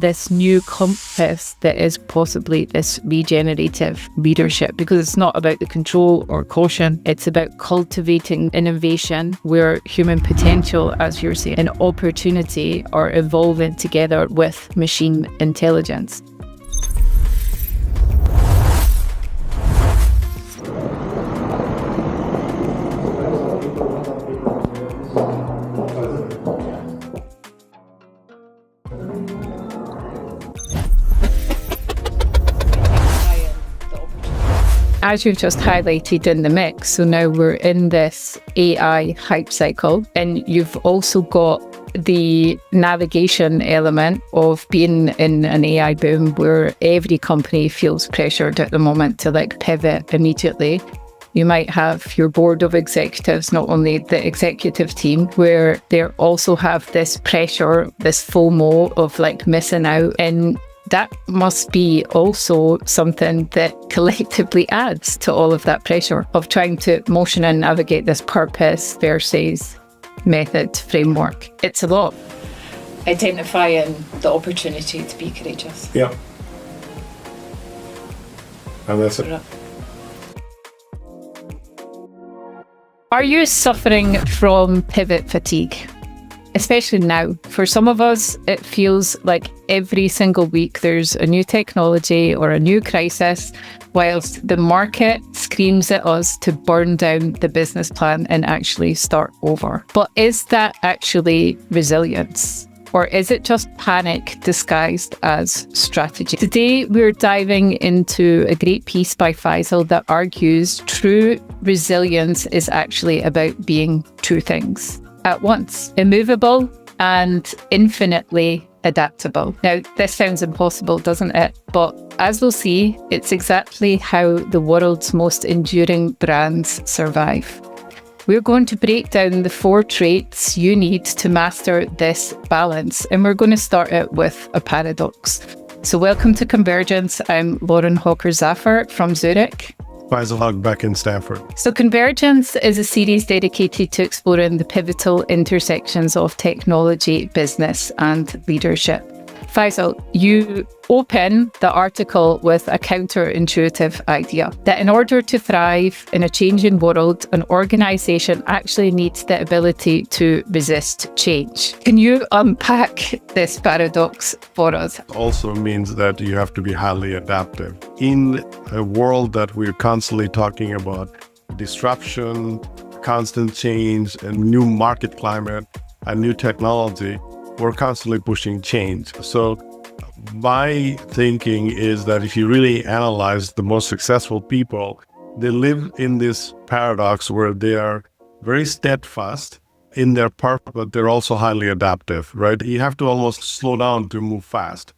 this new compass that is possibly this regenerative leadership, because it's not about the control or caution. It's about cultivating innovation where human potential, as you're saying, and opportunity are evolving together with machine intelligence. As you've just highlighted in the mix, so now we're in this AI hype cycle, and you've also got the navigation element of being in an AI boom where every company feels pressured at the moment to pivot immediately. You might have your board of executives, not only the executive team, where they also have this pressure, this FOMO of missing out. And that must be also something that collectively adds to all of that pressure of trying to motion and navigate this purpose versus method framework. It's a lot. Identifying the opportunity to be courageous. Yeah. And that's it. Are you suffering from pivot fatigue? Especially now. For some of us, it feels like every single week there's a new technology or a new crisis, whilst the market screams at us to burn down the business plan and actually start over. But is that actually resilience? Or is it just panic disguised as strategy? Today, we're diving into a great piece by Faisal that argues true resilience is actually about being two things at once: immovable and infinitely adaptable. Now, this sounds impossible, doesn't it? But as we'll see, it's exactly how the world's most enduring brands survive. We're going to break down the 4 traits you need to master this balance, and we're going to start it with a paradox. So welcome to Convergence. I'm Lauren Hawker Zafer from Zurich. Faisal Hoque back in Stanford. So Convergence is a series dedicated to exploring the pivotal intersections of technology, business, and leadership. Faisal, you open the article with a counterintuitive idea that in order to thrive in a changing world, an organization actually needs the ability to resist change. Can you unpack this paradox for us? Also means that you have to be highly adaptive. In a world that we're constantly talking about disruption, constant change, and new market climate, and new technology, we're constantly pushing change. So my thinking is that if you really analyze the most successful people, they live in this paradox where they are very steadfast in their purpose, but they're also highly adaptive, right? You have to almost slow down to move fast.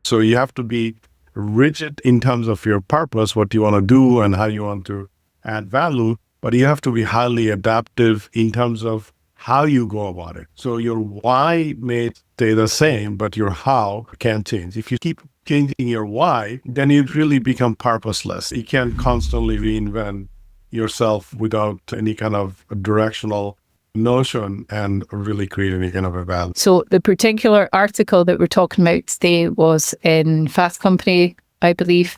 So you have to be rigid in terms of your purpose, what you want to do and how you want to add value, but you have to be highly adaptive in terms of how you go about it. So your why may stay the same, but your how can change. If you keep changing your why, then you really become purposeless. You can't constantly reinvent yourself without any kind of directional notion and really create any kind of a value. So the particular article that we're talking about today was in Fast Company, I believe.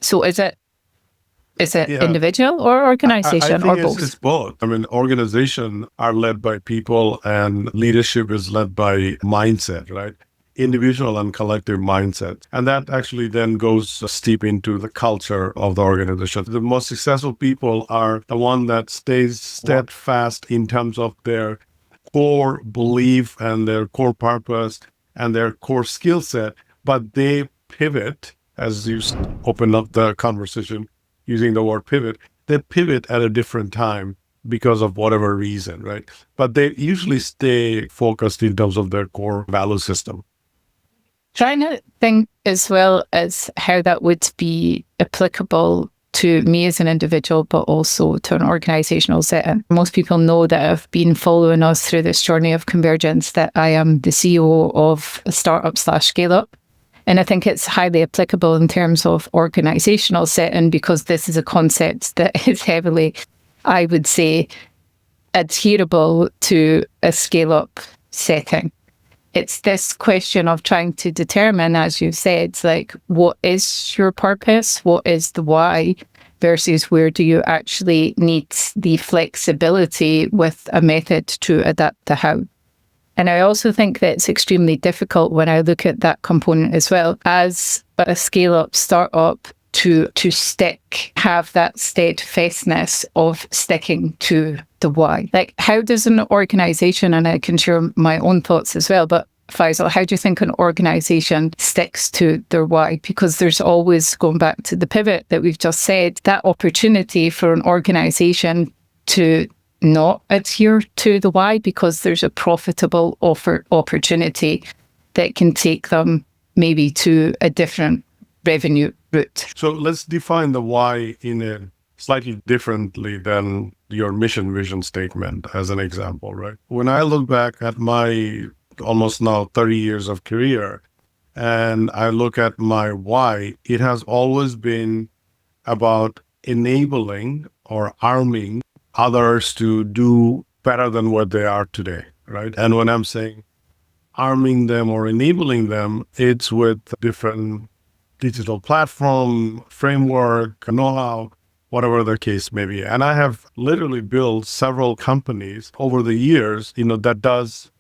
So is it individual or organization I think or both? It's both. I mean, organizations are led by people and leadership is led by mindset, right? Individual and collective mindset. And that actually then goes steep into the culture of the organization. The most successful people are the one that stays steadfast in terms of their core belief and their core purpose and their core skill set, but they pivot, as you open up the conversation, using the word pivot, they pivot at a different time because of whatever reason, right? But they usually stay focused in terms of their core value system. Trying to think as well as how that would be applicable to me as an individual, but also to an organizational setting. Most people know that have been following us through this journey of Convergence that I am the CEO of a startup/scale-up. And I think it's highly applicable in terms of organizational setting because this is a concept that is heavily, I would say, adherable to a scale-up setting. It's this question of trying to determine, as you said, like, what is your purpose? What is the why? Versus where do you actually need the flexibility with a method to adapt the how? And I also think that it's extremely difficult when I look at that component as well as a scale-up startup to have that steadfastness of sticking to the why. Like, how does an organization, and I can share my own thoughts as well, but Faisal, how do you think an organization sticks to their why? Because there's always, going back to the pivot that we've just said, that opportunity for an organization to not adhere to the why because there's a profitable opportunity that can take them maybe to a different revenue route. So let's define the why in a slightly differently than your mission vision statement as an example, right? When I look back at my almost now 30 years of career and I look at my why, it has always been about enabling or arming others to do better than what they are today, right? And when I'm saying arming them or enabling them, it's with different digital platform, framework, know-how, whatever the case may be. And I have literally built several companies over the years, that does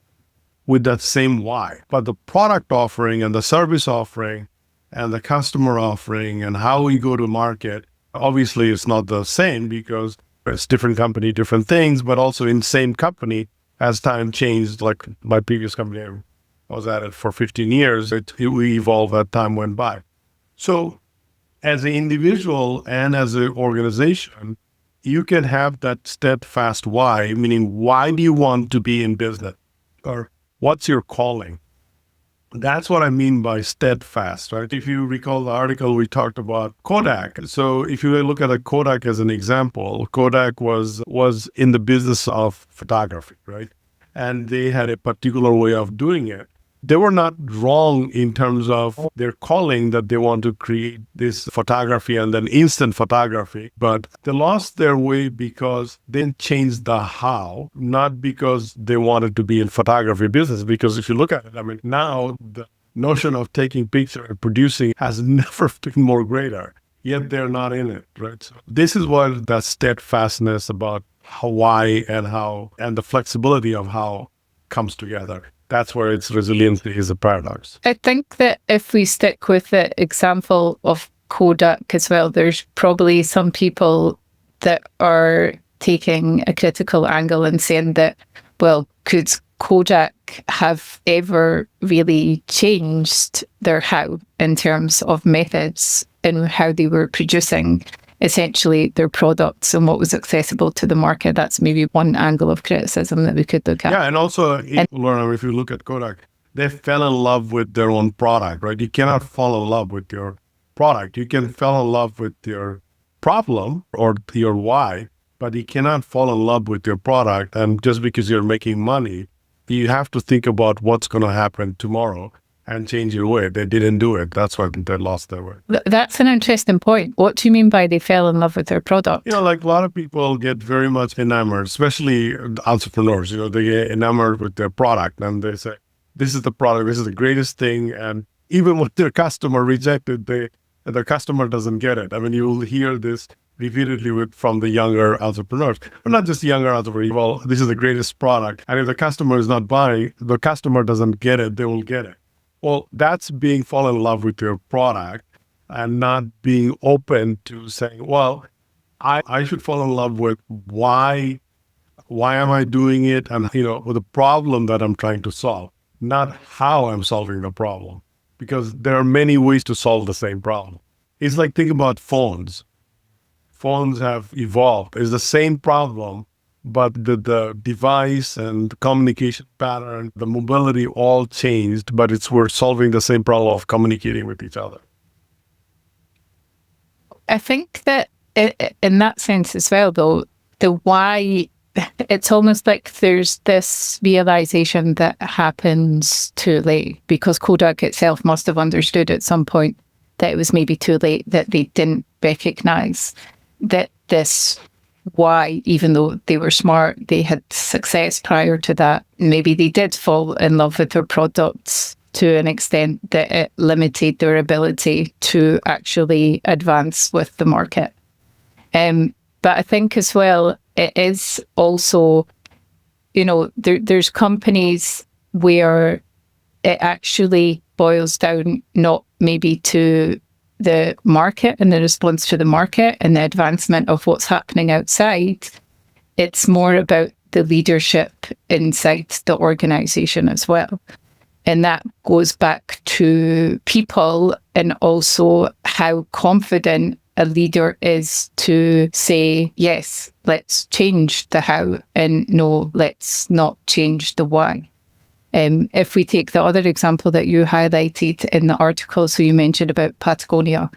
with that same why. But the product offering and the service offering and the customer offering and how we go to market, obviously it's not the same because it's different company, different things, but also in same company, as time changed, like my previous company, I was at it for 15 years, we evolved as time went by. So as an individual and as an organization, you can have that steadfast why, meaning why do you want to be in business? Or what's your calling? That's what I mean by steadfast, right? If you recall the article, we talked about Kodak. So if you look at a Kodak as an example, Kodak was in the business of photography, right? And they had a particular way of doing it. They were not wrong in terms of their calling that they want to create this photography and then instant photography, but they lost their way because they changed the how, not because they wanted to be in photography business. Because if you look at it, now the notion of taking picture and producing has never been more greater, yet they're not in it, right? So this is what that steadfastness about how, why, and the flexibility of how comes together. That's where its resiliency is a paradox. I think that if we stick with the example of Kodak as well, there's probably some people that are taking a critical angle and saying that, well, could Kodak have ever really changed their how in terms of methods and how they were producing essentially their products and what was accessible to the market? That's maybe one angle of criticism that we could look at. Yeah, and also, Lauren, if you look at Kodak, they fell in love with their own product, right? You cannot fall in love with your product. You can fall in love with your problem or your why, but you cannot fall in love with your product. And just because you're making money, you have to think about what's going to happen tomorrow and change your way. They didn't do it. That's why they lost their way. That's an interesting point. What do you mean by they fell in love with their product? Like a lot of people get very much enamored, especially entrepreneurs. They get enamored with their product and they say, this is the product, this is the greatest thing. And even when their customer rejected, the customer doesn't get it. You will hear this repeatedly from the younger entrepreneurs, but not just younger entrepreneurs. Well, this is the greatest product. And if the customer is not buying, the customer doesn't get it, they will get it. Well, that's being fall in love with your product and not being open to saying, well, I should fall in love with why am I doing it and, with the problem that I'm trying to solve, not how I'm solving the problem, because there are many ways to solve the same problem. It's like, think about phones. Phones have evolved. It's the same problem, but the device and the communication pattern, the mobility all changed, but we're solving the same problem of communicating with each other. I think that in that sense as well, though, the why, it's almost like there's this realization that happens too late, because Kodak itself must have understood at some point that it was maybe too late, that they didn't recognize that this why, even though they were smart, they had success prior to that. Maybe they did fall in love with their products to an extent that it limited their ability to actually advance with the market. But I think as well, it is also, there's companies where it actually boils down not maybe to the market and the response to the market and the advancement of what's happening outside. It's more about the leadership inside the organization as well. And that goes back to people and also how confident a leader is to say, yes, let's change the how, and no, let's not change the why. If we take the other example that you highlighted in the article, so you mentioned about Patagonia,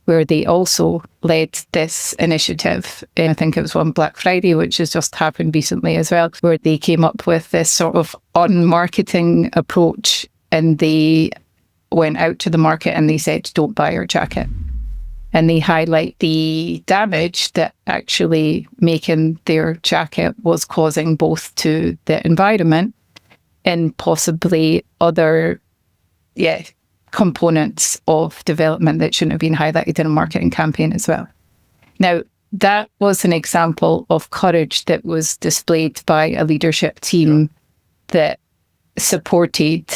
where they also led this initiative, and I think it was on Black Friday, which has just happened recently as well, where they came up with this sort of on-marketing approach, and they went out to the market and they said, don't buy our jacket. And they highlight the damage that actually making their jacket was causing both to the environment and possibly other components of development that shouldn't have been highlighted in a marketing campaign as well. Now, that was an example of courage that was displayed by a leadership team that supported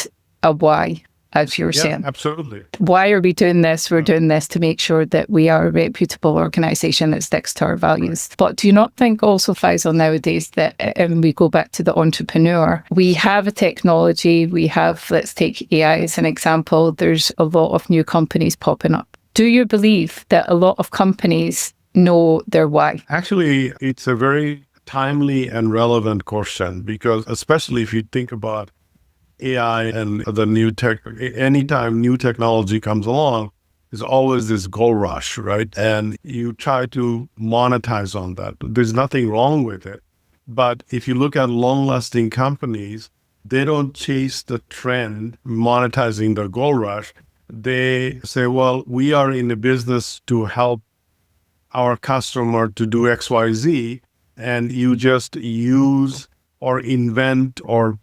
a why, as you're saying. Absolutely. Why are we doing this? We're doing this to make sure that we are a reputable organization that sticks to our values. But do you not think also, Faisal, nowadays that, and we go back to the entrepreneur, we have a technology, we have, let's take AI as an example, there's a lot of new companies popping up. Do you believe that a lot of companies know their why? Actually, it's a very timely and relevant question, because especially if you think about AI and the new tech, anytime new technology comes along, there's always this gold rush, right? And you try to monetize on that. There's nothing wrong with it. But if you look at long-lasting companies, they don't chase the trend, monetizing the gold rush. They say, well, we are in the business to help our customer to do X, Y, Z, and you just use or invent or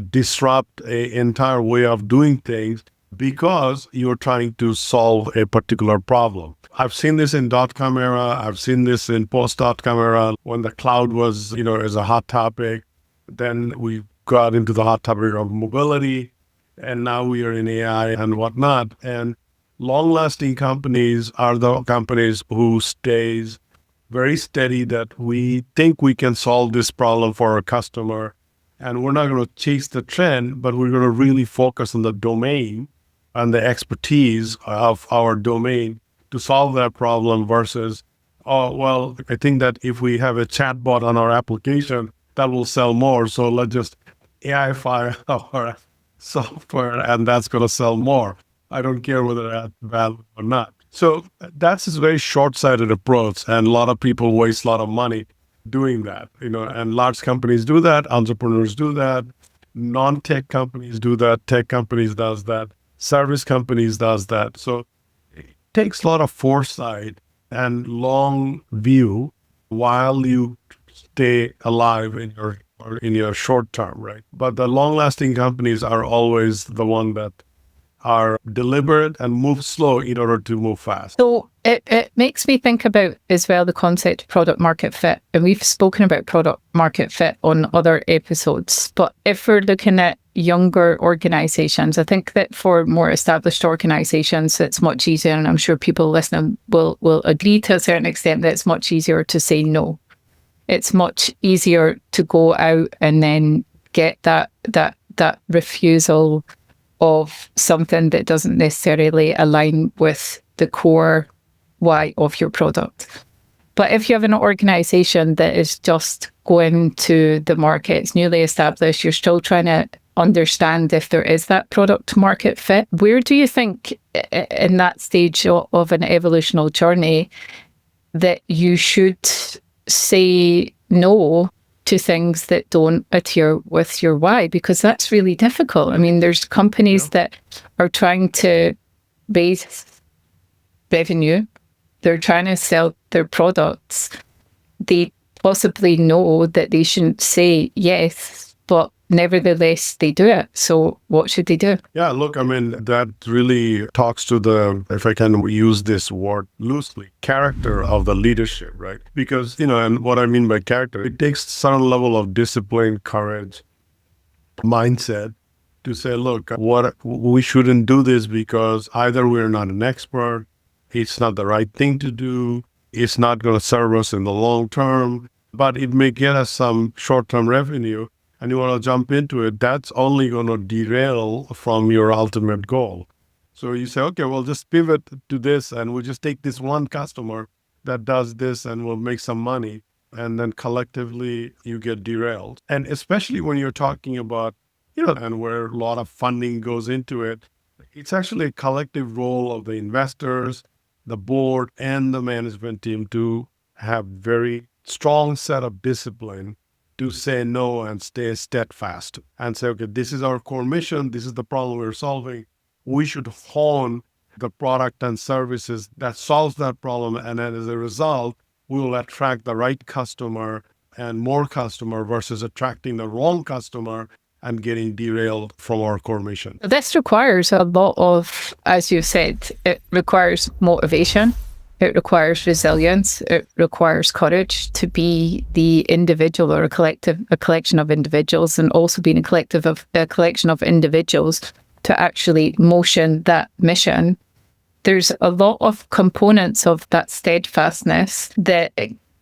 disrupt an entire way of doing things because you're trying to solve a particular problem. I've seen this in .com era. I've seen this in post.com era when the cloud was, as a hot topic. Then we got into the hot topic of mobility, and now we are in AI and whatnot. And long-lasting companies are the companies who stays very steady, that we think we can solve this problem for our customer. And we're not going to chase the trend, but we're going to really focus on the domain and the expertise of our domain to solve that problem versus, I think that if we have a chatbot on our application, that will sell more. So let's just AI-fy our software and that's going to sell more. I don't care whether that's valid or not. So that's a very short-sighted approach, and a lot of people waste a lot of money doing that, and large companies do that, entrepreneurs do that, non-tech companies do that, tech companies does that, service companies does that. So it takes a lot of foresight and long view while you stay alive in your short term, right? But the long-lasting companies are always the one that are deliberate and move slow in order to move fast. So it makes me think about as well the concept of product market fit. And we've spoken about product market fit on other episodes. But if we're looking at younger organizations, I think that for more established organizations, it's much easier. And I'm sure people listening will agree to a certain extent that it's much easier to say no. It's much easier to go out and then get that refusal of something that doesn't necessarily align with the core why of your product. But if you have an organization that is just going to the market, it's newly established, you're still trying to understand if there is that product market fit, where do you think in that stage of an evolutionary journey that you should say no to things that don't adhere with your why? Because that's really difficult. I mean, there's companies that are trying to raise revenue. They're trying to sell their products. They possibly know that they shouldn't say yes, but nevertheless they do it. So what should they do? Yeah, look, I mean, that really talks to the, if I can use this word loosely, character of the leadership, right? Because, and what I mean by character, it takes some level of discipline, courage, mindset to say, look, what we shouldn't do this because either we're not an expert, it's not the right thing to do, it's not going to serve us in the long term, but it may get us some short-term revenue, and you want to jump into it. That's only going to derail from your ultimate goal. So you say, okay, well, just pivot to this, and we'll just take this one customer that does this, and we'll make some money. And then collectively you get derailed. And especially when you're talking about, and where a lot of funding goes into it, it's actually a collective role of the investors, the board, and the management team to have very strong set of discipline to say no and stay steadfast and say, okay, this is our core mission. This is the problem we're solving. We should hone the product and services that solves that problem. And then as a result, we will attract the right customer and more customer versus attracting the wrong customer and getting derailed from our core mission. This requires a lot of, as you said, it requires motivation, it requires resilience, it requires courage to be the individual or a collection of individuals, and also being a collection of individuals to actually motion that mission. There's a lot of components of that steadfastness that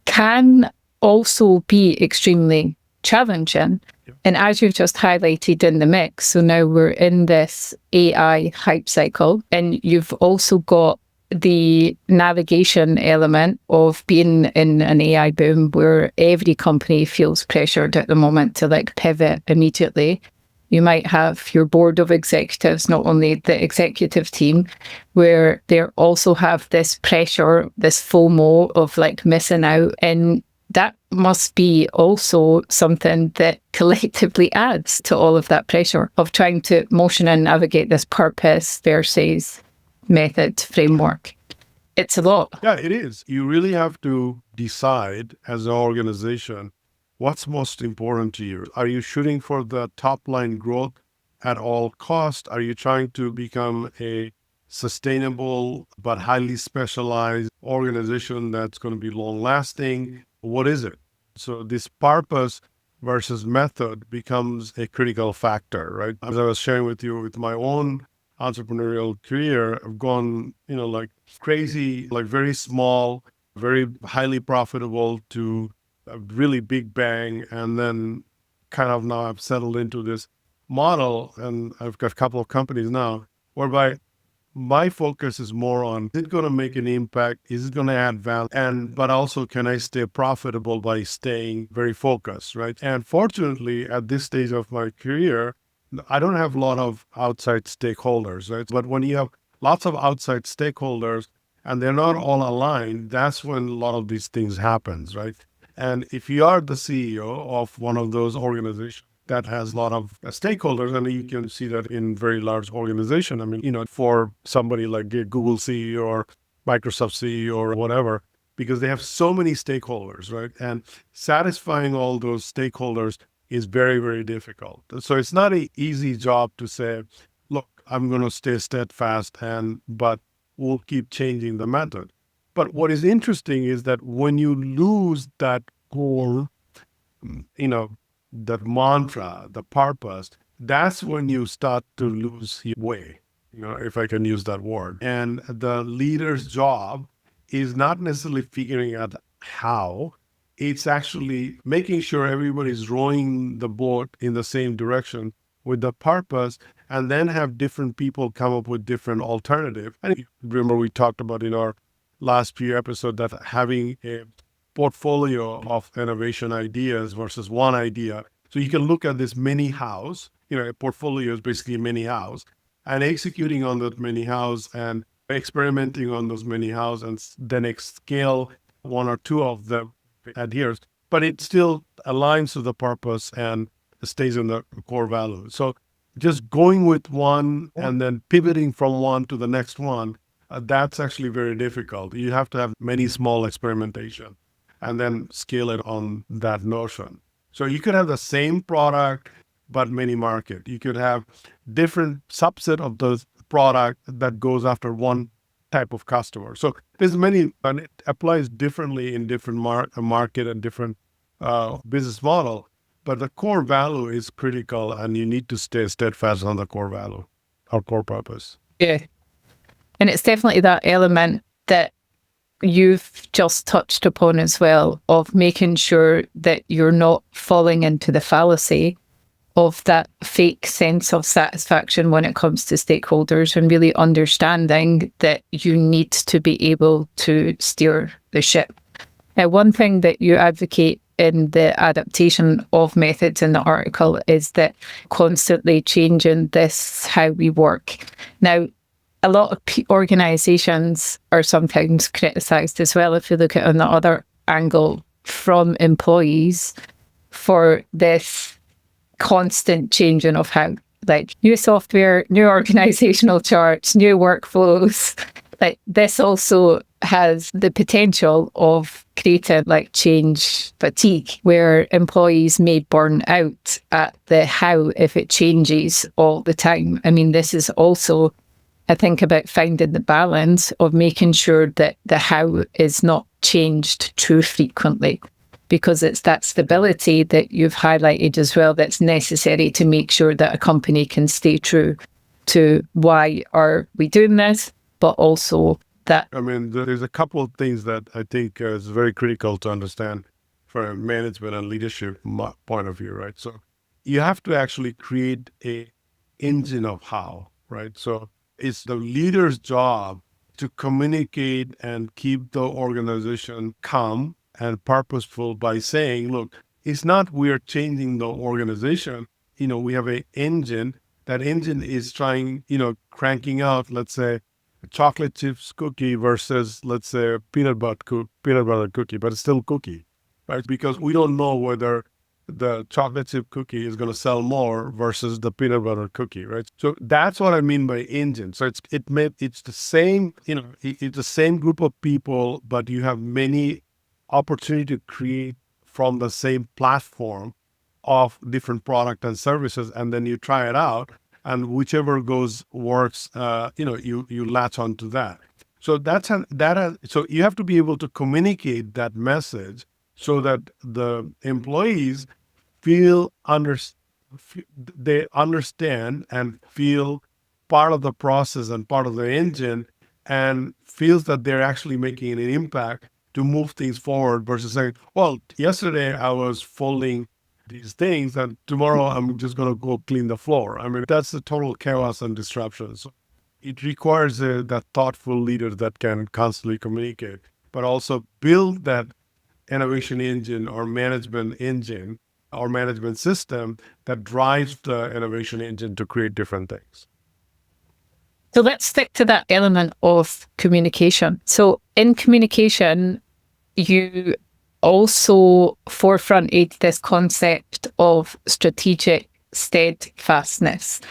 can also be extremely challenging. Yep. And as you've just highlighted in the mix, so now we're in this AI hype cycle, and you've also got the navigation element of being in an AI boom where every company feels pressured at the moment to pivot immediately. You might have your board of executives, not only the executive team, where they also have this pressure, this FOMO of missing out. And that must be also something that collectively adds to all of that pressure of trying to motion and navigate this purpose versus method framework. It's a lot. Yeah, it is. You really have to decide as an organization what's most important to you. Are you shooting for the top line growth at all cost? Are you trying to become a sustainable but highly specialized organization that's going to be long lasting? What is it? So this purpose versus method becomes a critical factor, right? As I was sharing with you with my own entrepreneurial career, I've gone, crazy, very small, very highly profitable to a really big bang. And then kind of now I've settled into this model, and I've got a couple of companies now whereby my focus is more on, is it going to make an impact? Is it going to add value? But also, can I stay profitable by staying very focused, right? And fortunately, at this stage of my career, I don't have a lot of outside stakeholders, right? But when you have lots of outside stakeholders and they're not all aligned, that's when a lot of these things happens, right? And if you are the CEO of one of those organizations that has a lot of stakeholders, and you can see that in very large organization. I mean, for somebody like a Google CEO or Microsoft CEO or whatever, because they have so many stakeholders, right? And satisfying all those stakeholders is very, very difficult. So it's not an easy job to say, look, I'm going to stay steadfast, but we'll keep changing the method. But what is interesting is that when you lose that core, that mantra, the purpose, that's when you start to lose your way, if I can use that word. And the leader's job is not necessarily figuring out how, it's actually making sure everybody's rowing the boat in the same direction with the purpose, and then have different people come up with different alternatives. And remember, we talked about in our last few episodes that having a portfolio of innovation ideas versus one idea. So you can look at this mini house, a portfolio is basically a mini house, and executing on that mini house and experimenting on those mini house, and then scale one or two of them adheres, but it still aligns to the purpose and stays in the core value. So just going with one and then pivoting from one to the next one, that's actually very difficult. You have to have many small experimentation. and then scale it on that notion. So you could have the same product, but many market. You could have different subset of the product that goes after one type of customer. So there's many, and it applies differently in different market and different business model. But the core value is critical, and you need to stay steadfast on the core value, our core purpose. Yeah. And it's definitely that element that you've just touched upon as well, of making sure that you're not falling into the fallacy of that fake sense of satisfaction when it comes to stakeholders, and really understanding that you need to be able to steer the ship. One thing that you advocate in the adaptation of methods in the article is that constantly changing this how we work. Now, a lot of organizations are sometimes criticized as well, if you look at it on the other angle, from employees for this constant changing of how, like, new software, new organizational charts, new workflows. Like, this also has the potential of creating like change fatigue, where employees may burn out at the how if it changes all the time. I mean, this is also, I think, about finding the balance of making sure that the how is not changed too frequently, because it's that stability that you've highlighted as well that's necessary to make sure that a company can stay true to why are we doing this, but also that. I mean, there's a couple of things that I think is very critical to understand from a management and leadership point of view, right? So you have to actually create a engine of how, right? So it's the leader's job to communicate and keep the organization calm and purposeful by saying, look, it's not we're changing the organization. We have an engine. That engine is trying, cranking out, let's say, a chocolate chips cookie versus, let's say, a peanut butter cookie, but it's still cookie, right? Because we don't know whether the chocolate chip cookie is going to sell more versus the peanut butter cookie, right? So that's what I mean by engine. So it's the same, it's the same group of people, but you have many opportunity to create from the same platform of different product and services, and then you try it out, and whichever works, you latch onto that. So so you have to be able to communicate that message so that the employees they understand and feel part of the process and part of the engine, and feels that they're actually making an impact to move things forward, versus saying, well, yesterday I was folding these things and tomorrow I'm just going to go clean the floor. I mean, that's the total chaos and disruption. So it requires that thoughtful leader that can constantly communicate, but also build that innovation engine or management system that drives the innovation engine to create different things. So let's stick to that element of communication. So in communication, you also forefronted this concept of strategic steadfastness.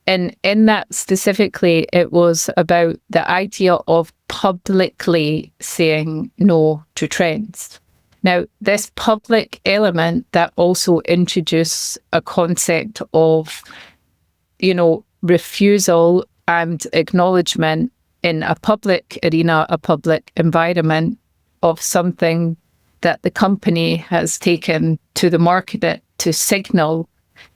And in that specifically, it was about the idea of publicly saying no to trends. Now, this public element that also introduced a concept of, refusal and acknowledgement in a public arena, a public environment, of something that the company has taken to the market to signal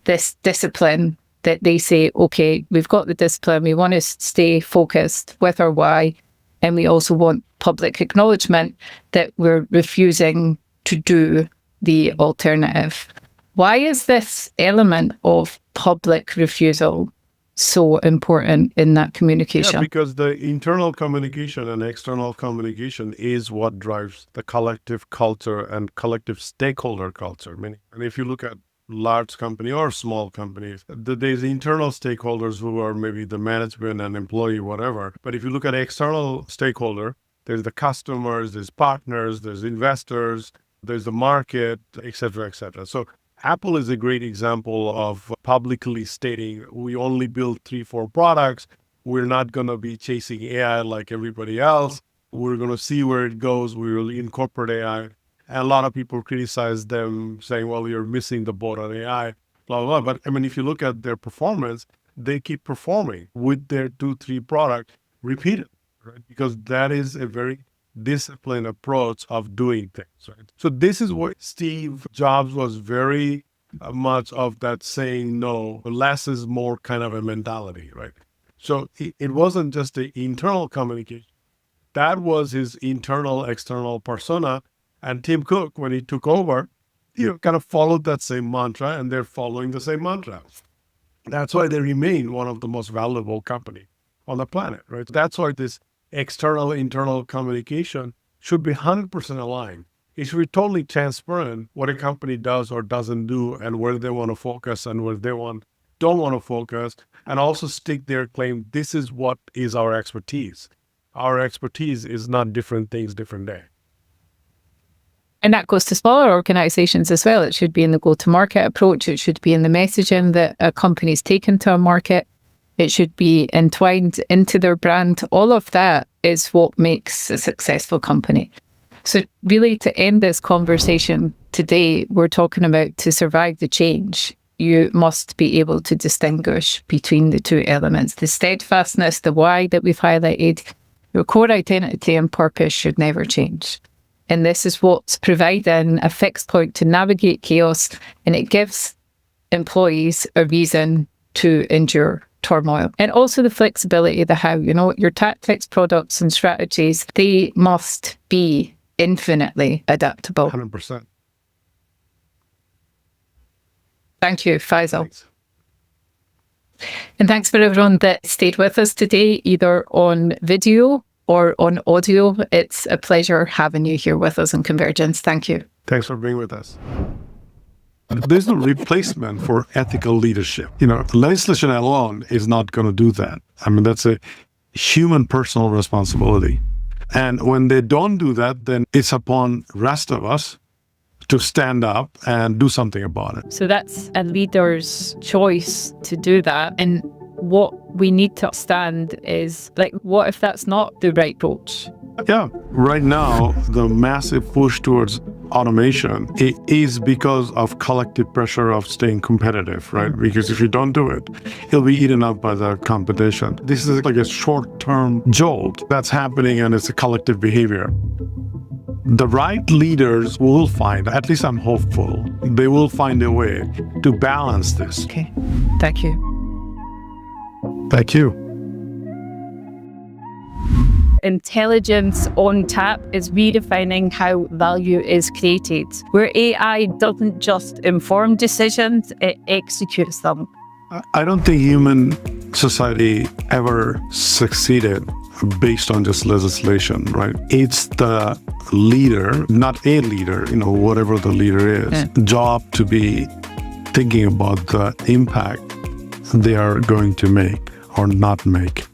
this discipline, that they say, okay, we've got the discipline, we want to stay focused with our why, and we also want public acknowledgement that we're refusing to do the alternative. Why is this element of public refusal so important in that communication? Yeah, because the internal communication and external communication is what drives the collective culture and collective stakeholder culture. And if you look at large company or small companies, there's internal stakeholders who are maybe the management and employee, whatever. But if you look at external stakeholder, there's the customers, there's partners, there's investors, there's the market, et cetera, et cetera. So Apple is a great example of publicly stating, we only build 3-4 products. We're not going to be chasing AI like everybody else. We're going to see where it goes. We will incorporate AI. And a lot of people criticize them saying, well, you're missing the boat on AI, blah, blah, blah. But I mean, if you look at their performance, they keep performing with their 2-3 products repeated, right? Because that is a very disciplined approach of doing things, right? So this is what Steve Jobs was very much of, that saying no, less is more kind of a mentality, right? So it wasn't just the internal communication. That was his internal, external persona. And Tim Cook, when he took over, kind of followed that same mantra, and they're following the same mantra. That's why they remain one of the most valuable company on the planet, right? That's why this external, internal communication should be 100% aligned. It should be totally transparent what a company does or doesn't do, and where they want to focus and where they don't want to focus, and also stick their claim. This is what is our expertise. Our expertise is not different things, different day. And that goes to smaller organizations as well. It should be in the go-to-market approach. It should be in the messaging that a company's taken to a market. It should be entwined into their brand. All of that is what makes a successful company. So really, to end this conversation today, we're talking about, to survive the change, you must be able to distinguish between the two elements. The steadfastness, the why that we've highlighted, your core identity and purpose should never change. And this is what's providing a fixed point to navigate chaos, and it gives employees a reason to endure turmoil. And also the flexibility, the how, your tactics, products, and strategies, they must be infinitely adaptable. 100%. Thank you, Faisal. Thanks. And thanks for everyone that stayed with us today, either on video or on audio. It's a pleasure having you here with us in Convergence. Thank you. Thanks for being with us. There's no replacement for ethical leadership. Legislation alone is not going to do that. I mean, that's a human personal responsibility. And when they don't do that, then it's upon rest of us to stand up and do something about it. So that's a leader's choice to do that. And what we need to understand is, what if that's not the right approach? Yeah. Right now, the massive push towards automation is because of collective pressure of staying competitive, right? Because if you don't do it, you'll be eaten up by the competition. This is like a short-term jolt that's happening, and it's a collective behavior. The right leaders will find, at least I'm hopeful, they will find a way to balance this. Okay. Thank you. Thank you. Intelligence on Tap is redefining how value is created, where AI doesn't just inform decisions, it executes them. I don't think human society ever succeeded based on just legislation, right? It's the leader, not a leader, whatever the leader is, job to be thinking about the impact they are going to make or not make.